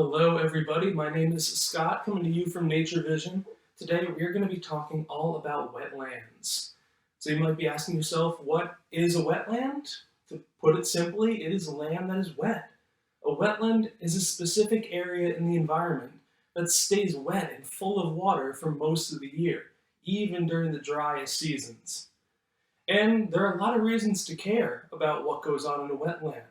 Hello everybody, my name is Scott, coming to you from Nature Vision. Today we're going to be talking all about wetlands. So you might be asking yourself, what is a wetland? To put it simply, it is land that is wet. A wetland is a specific area in the environment that stays wet and full of water for most of the year, even during the driest seasons. And there are a lot of reasons to care about what goes on in a wetland.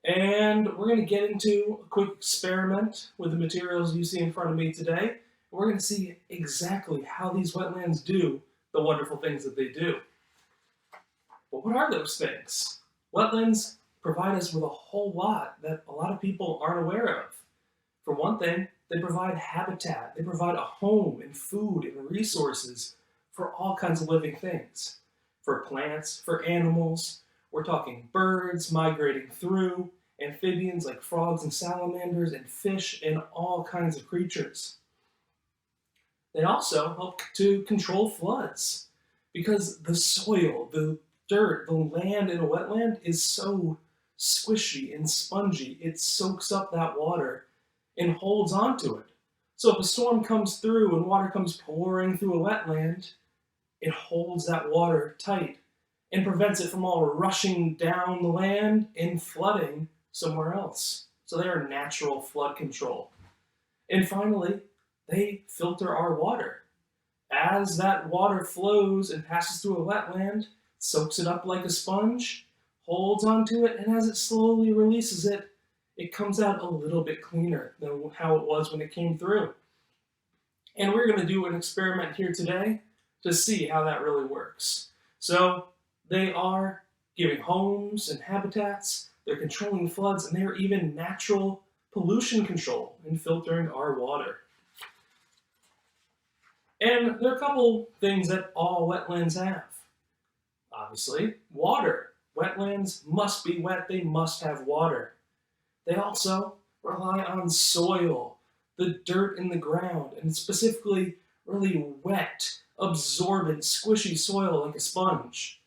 And we're going to get into a quick experiment with the materials you see in front of me today. We're going to see exactly how these wetlands do the wonderful things that they do. But what are those things? Wetlands provide us with a whole lot that a lot of people aren't aware of. For one thing, they provide habitat. They provide a home and food and resources for all kinds of living things. For plants, for animals, we're talking birds migrating through, amphibians like frogs and salamanders, and fish and all kinds of creatures. They also help to control floods because the soil, the dirt, the land in a wetland is so squishy and spongy. It soaks up that water and holds onto it. So if a storm comes through and water comes pouring through a wetland, it holds that water tight and prevents it from all rushing down the land and flooding somewhere else. So they are natural flood control. And finally, they filter our water. As that water flows and passes through a wetland, it soaks it up like a sponge, holds onto it, and as it slowly releases it, it comes out a little bit cleaner than how it was when it came through. And we're going to do an experiment here today to see how that really works. So they are giving homes and habitats, they're controlling floods, and they're even natural pollution control and filtering our water. And there are a couple things that all wetlands have. Obviously, water. Wetlands must be wet, they must have water. They also rely on soil, the dirt in the ground, and specifically really wet, absorbent, squishy soil like a sponge.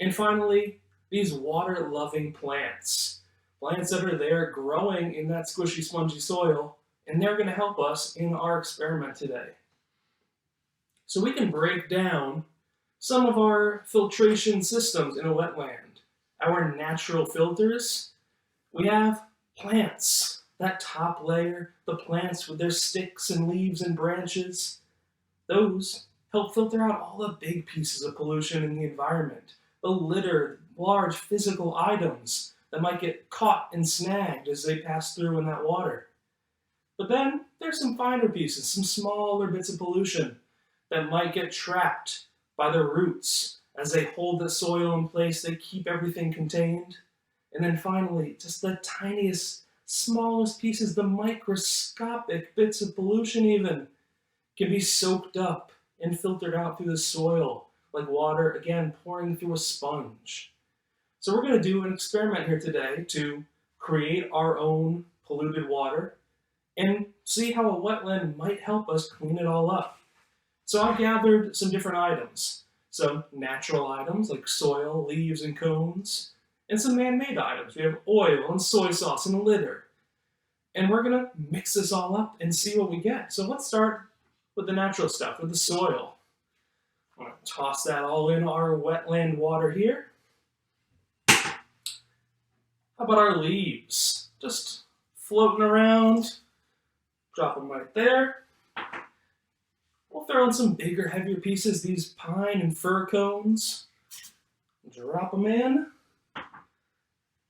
And finally, these water-loving plants. Plants that are there growing in that squishy, spongy soil, and they're going to help us in our experiment today. So we can break down some of our filtration systems in a wetland. Our natural filters, we have plants. That top layer, the plants with their sticks and leaves and branches, those help filter out all the big pieces of pollution in the environment. The litter, large physical items that might get caught and snagged as they pass through in that water. But then there's some finer pieces, some smaller bits of pollution that might get trapped by the roots. As they hold the soil in place, they keep everything contained. And then finally, just the tiniest, smallest pieces, the microscopic bits of pollution even, can be soaked up and filtered out through the soil, like water, again, pouring through a sponge. So we're going to do an experiment here today to create our own polluted water and see how a wetland might help us clean it all up. So I've gathered some different items. Some natural items like soil, leaves, and cones, and some man-made items. We have oil and soy sauce and litter. And we're going to mix this all up and see what we get. So let's start with the natural stuff, with the soil. I'm going to toss that all in our wetland water here. How about our leaves? Just floating around. Drop them right there. We'll throw in some bigger, heavier pieces, these pine and fir cones. Drop them in.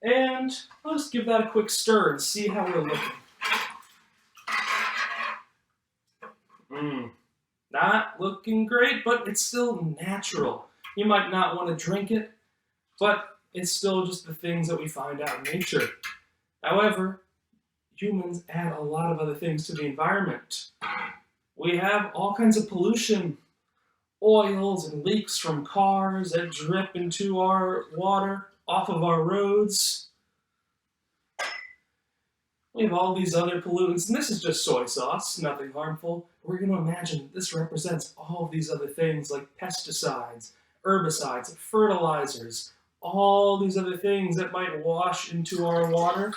And I'll just give that a quick stir and see how we're looking. Not looking great, but it's still natural. You might not want to drink it, but it's still just the things that we find out in nature. However, humans add a lot of other things to the environment. We have all kinds of pollution, oils and leaks from cars that drip into our water off of our roads. We have all these other pollutants, and this is just soy sauce, nothing harmful. We're going to imagine this represents all of these other things like pesticides, herbicides, fertilizers, all these other things that might wash into our water.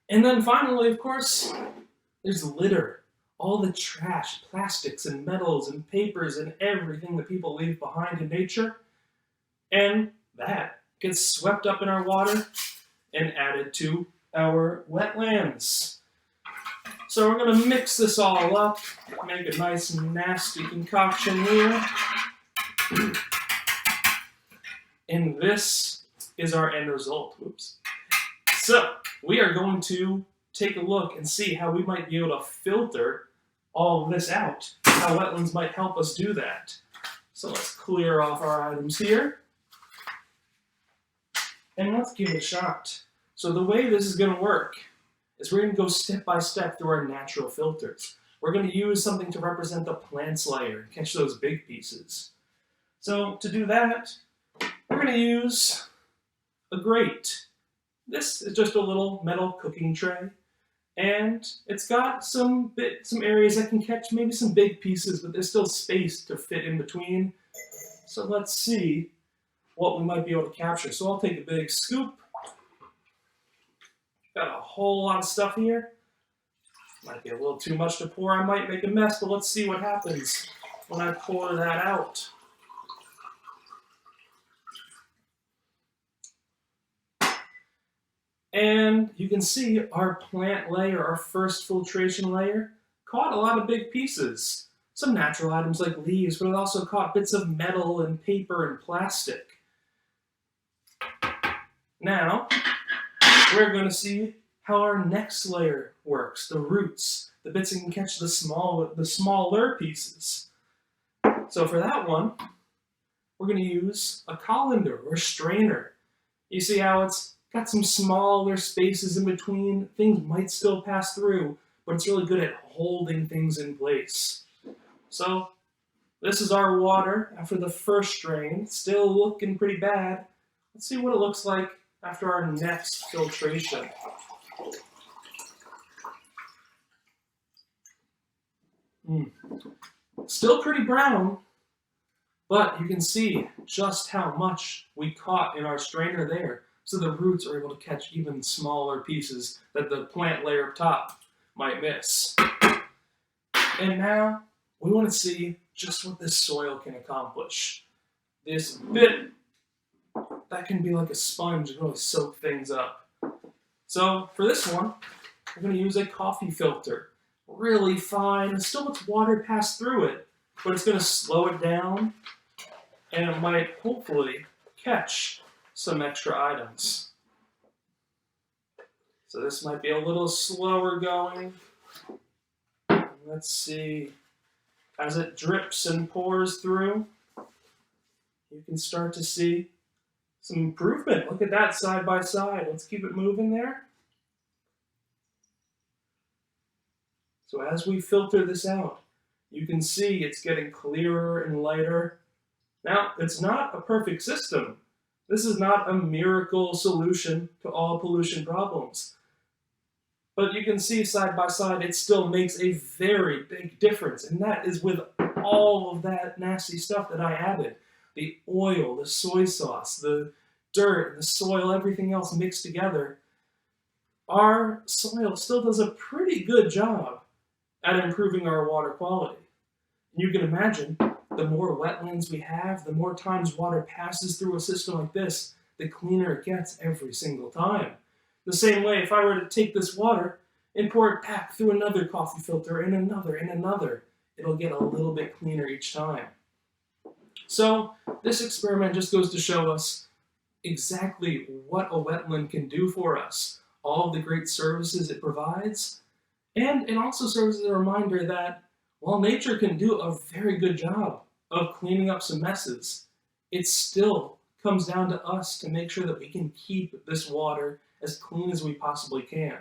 And then finally, of course, there's litter. All the trash, plastics and metals and papers and everything that people leave behind in nature. And that gets swept up in our water and added to our wetlands. So we're going to mix this all up, make a nice nasty concoction here. And this is our end result. Oops. So we are going to take a look and see how we might be able to filter all of this out, how wetlands might help us do that. So let's clear off our items here. And let's give it a shot. So the way this is going to work is we're going to go step by step through our natural filters. We're going to use something to represent the plants layer and catch those big pieces. So to do that, we're going to use a grate. This is just a little metal cooking tray, and it's got some areas that can catch maybe some big pieces, but there's still space to fit in between. So let's see what we might be able to capture. So I'll take a big scoop. Got a whole lot of stuff here. Might be a little too much to pour. I might make a mess, but let's see what happens when I pour that out. And you can see our plant layer, our first filtration layer, caught a lot of big pieces. Some natural items like leaves, but it also caught bits of metal and paper and plastic. Now, we're going to see how our next layer works, the roots, the bits that can catch the smaller pieces. So for that one, we're going to use a colander or strainer. You see how it's got some smaller spaces in between. Things might still pass through, but it's really good at holding things in place. So this is our water after the first strain. Still looking pretty bad. Let's see what it looks like after our next filtration. Still pretty brown, but you can see just how much we caught in our strainer there. So the roots are able to catch even smaller pieces that the plant layer up top might miss. And now we want to see just what this soil can accomplish. This bit that can be like a sponge and really soak things up. So for this one, we're going to use a coffee filter. Really fine, and still lets water pass through it, but it's going to slow it down, and it might hopefully catch some extra items. So this might be a little slower going. Let's see. As it drips and pours through, you can start to see some improvement. Look at that side by side. Let's keep it moving there. So as we filter this out, you can see it's getting clearer and lighter. Now, it's not a perfect system. This is not a miracle solution to all pollution problems. But you can see side by side, it still makes a very big difference. And that is with all of that nasty stuff that I added. The oil, the soy sauce, the dirt, the soil, everything else mixed together. Our soil still does a pretty good job at improving our water quality. And you can imagine, the more wetlands we have, the more times water passes through a system like this, the cleaner it gets every single time. The same way, if I were to take this water and pour it back through another coffee filter and another, it'll get a little bit cleaner each time. So this experiment just goes to show us exactly what a wetland can do for us, all of the great services it provides, and it also serves as a reminder that while nature can do a very good job of cleaning up some messes, it still comes down to us to make sure that we can keep this water as clean as we possibly can.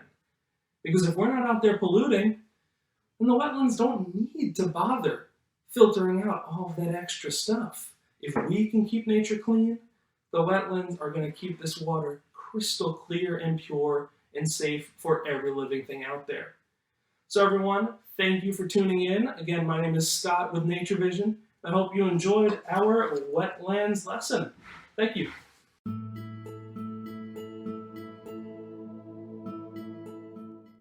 Because if we're not out there polluting, then the wetlands don't need to bother filtering out all of that extra stuff. If we can keep nature clean, the wetlands are going to keep this water crystal clear and pure and safe for every living thing out there. So everyone, thank you for tuning in. Again, my name is Scott with Nature Vision. I hope you enjoyed our wetlands lesson. Thank you.